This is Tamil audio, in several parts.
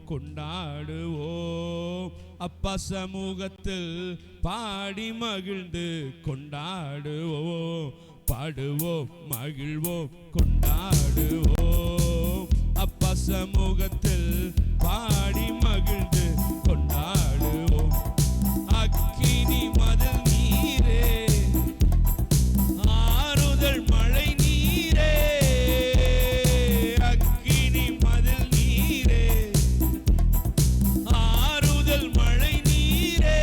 கொண்டாடுவோம். அப்பா சமூகத்தில் பாடி மகிழ்ந்து கொண்டாடுவோம். பாடுவோம், மகிழ்வோம், கொண்டாடுவோம். அப்பா சமூகத்தில் பாடி மகிழ்ந்து கொண்டாடுவோம். அக்கினி மதில் நீரே, ஆறுதல் மழை நீரே, அக்கினி மதில் நீரே, ஆறுதல் மழை நீரே,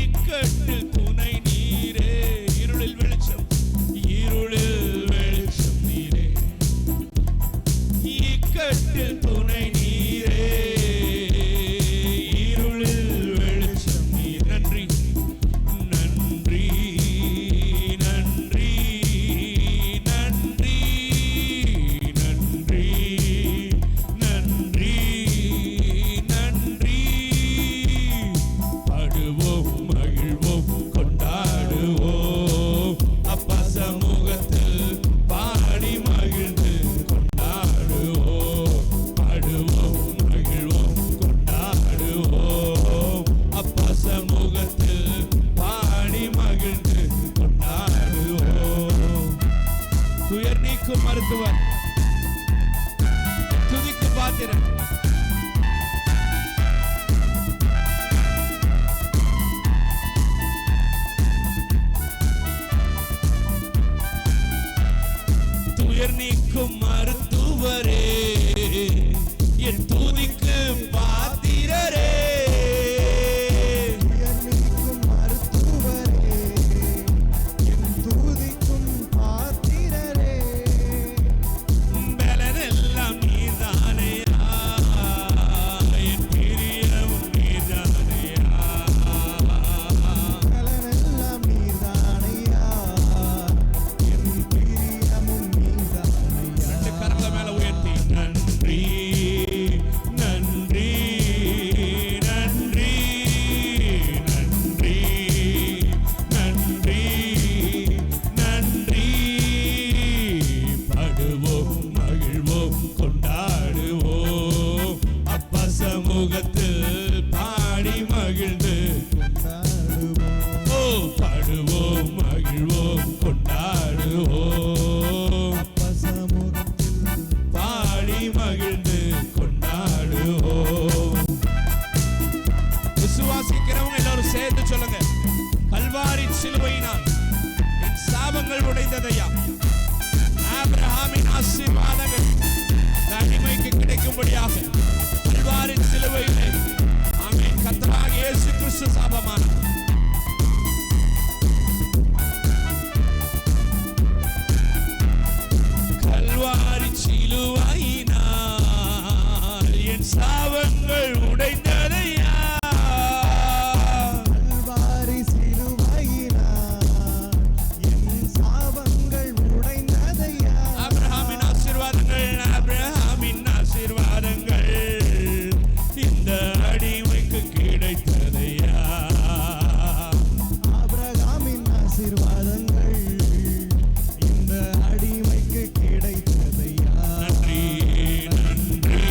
இக்கட்டில் துணை நீரே, இருளில் வெளிச்சம், இருளில் வெளிச்சம் நீரே, இக்கட்டில் துணை நீரே, இருளில் வெளிச்சம் நீர். நன்றி நன்றி நன்றி நன்றி நன்றி நன்றி நன்றி. பாடுவோம், மகிழ்வோம், கொண்டாடுவோம். அப்பா சமூகத்தில் பாடி மகிழ்ந்து கொண்டாடுவோம். பாடுவோம், மகிழ்வோம், கொண்டாடுவோம். அப்பா சமூகத்தில் பாடி மகிழ்ந்து கொண்டாடுவோம். துயர் நீக்கும் மருத்துவர், துதிக்கு பாத்திரன், துயர் நீக்கும் மருத்துவரே, என் துதிக்கு பாத்திரரே, துயர் நீக்கும் மருத்துவரே, என் துதிக்கும் பாத்திரரே, பலனெல்லாம் நீர்தானையா, என் பிரியமும் நீர்தானையா, பலனெல்லாம் நீர்தானையா, என் பிரியமும் நீர்தானையா. ரெண்டு கரங்களை மேல உயர்த்தி நன்றி நன்றி நன்றி நன்றி நன்றி நன்றி. பாடுவோம், மகிழ்வோம், கொண்டாடுவோம். அப்பா சமூகத்தில் பாடி மகிழ்ந்து கொண்டாடுவோம். ஓ, பாடுவோம், மகிழ்வோம், கொண்டாடுவோம். அப்பா சமூகத்தில் பாடி மகிழ்ந்து கொண்டாடுவோம். விசுவாசிக்கிறவங்க எல்லாரும் சேர்ந்து சொல்லுங்க, கல்வாரி சிலுவையினால் என் சாபங்கள் உடைந்ததையா. ஆபிரகாமின் ஆசீர்வாதங்கள் அடிமைக்கு கிடைக்கும்படியாக கல்வாரி சிலுவையிலே ஆமென் கர்த்தராகிய இயேசு கிறிஸ்து சாபமானார். கல்வாரி சிலுவையினால் என் சாபங்கள் உடைந்ததையா. கல்வாரி சிலுவையினால் என் சாபங்கள் உடைந்ததையா. ஆபிரகாமின் ஆசீர்வாதங்கள், ஆபிரகாமின் ஆசீர்வாதங்கள் இந்த அடிமைக்கு கிடைத்ததையா. ஆபிரகாமின் ஆசீர்வாதங்கள் இந்த அடிமைக்கு கிடைத்ததையா. நன்றி நன்றி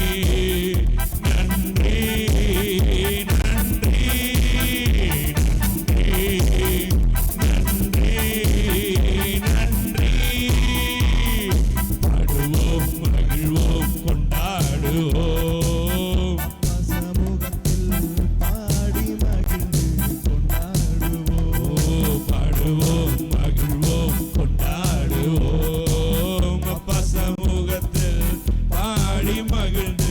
நன்றி நன்றி நன்றி நன்றி நன்றி. பாடுவோம், மகிழ்வோம், கொண்டாடுவோம். அப்பா சமூகத்தில் பாடி மகிழ்ந்து கொண்டாடுவோம். பாடுவோம், மகிழ்வோம், கொண்டாடுவோம். அப்பா சமூகத்தில் பாடி மகிழ்ந்து